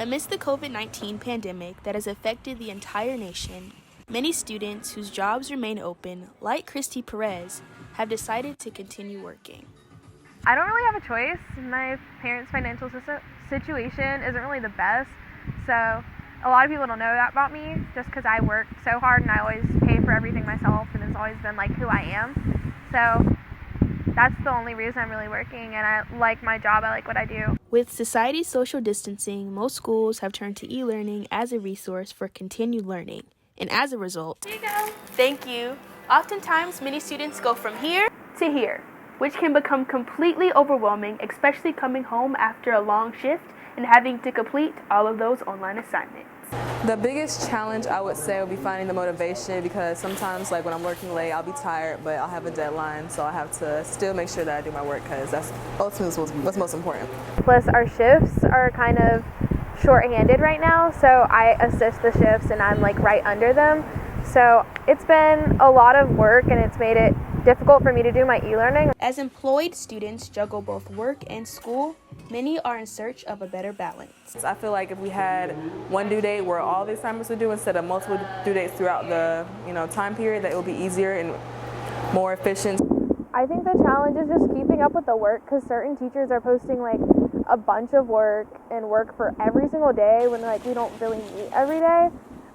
Amidst the COVID-19 pandemic that has affected the entire nation, many students whose jobs remain open, like Christy Perez, have decided to continue working. I don't really have a choice. My parents' financial situation isn't really the best, so a lot of people don't know that about me just because I work so hard and I always pay for everything myself, and it's always been like who I am. So that's the only reason I'm really working, and I like my job. I like what I do. With society's social distancing, most schools have turned to e-learning as a resource for continued learning. And as a result, Here you go. Thank you. Oftentimes, many students go from here to here, which can become completely overwhelming, especially coming home after a long shift and having to complete all of those online assignments. The biggest challenge I would say would be finding the motivation, because sometimes like when I'm working late I'll be tired, but I'll have a deadline, so I have to still make sure that I do my work, because that's ultimately what's most important. Plus our shifts are kind of short-handed right now, so I assist the shifts and I'm like right under them. So it's been a lot of work and it's made it difficult for me to do my e-learning. As employed students juggle both work and school, many are in search of a better balance. I feel like if we had one due date where all the assignments were due instead of multiple due dates throughout the time period, that it would be easier and more efficient. I think the challenge is just keeping up with the work, because certain teachers are posting like a bunch of work and work for every single day when like we don't really meet every day.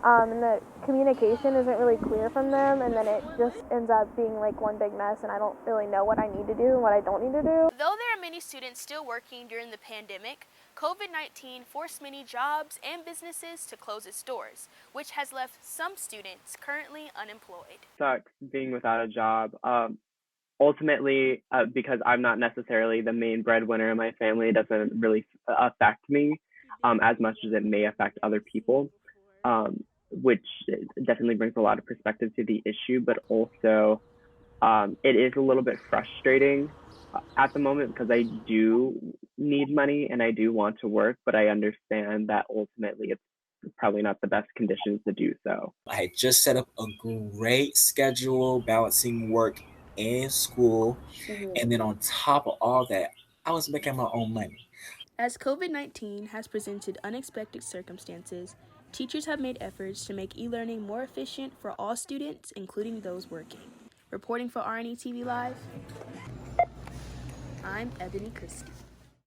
And the communication isn't really clear from them, and then it just ends up being like one big mess, and I don't really know what I need to do and what I don't need to do. Though there are many students still working during the pandemic, COVID-19 forced many jobs and businesses to close its doors, which has left some students currently unemployed. Sucks being without a job. Ultimately, because I'm not necessarily the main breadwinner in my family, it doesn't really affect me as much as it may affect other people. Which definitely brings a lot of perspective to the issue, but also it is a little bit frustrating at the moment, because I do need money and I do want to work, but I understand that ultimately it's probably not the best conditions to do so. I had just set up a great schedule balancing work and school, and then on top of all that, I was making my own money. As COVID-19 has presented unexpected circumstances, teachers have made efforts to make e-learning more efficient for all students, including those working. Reporting for RNE-TV Live, I'm Ebony Christie.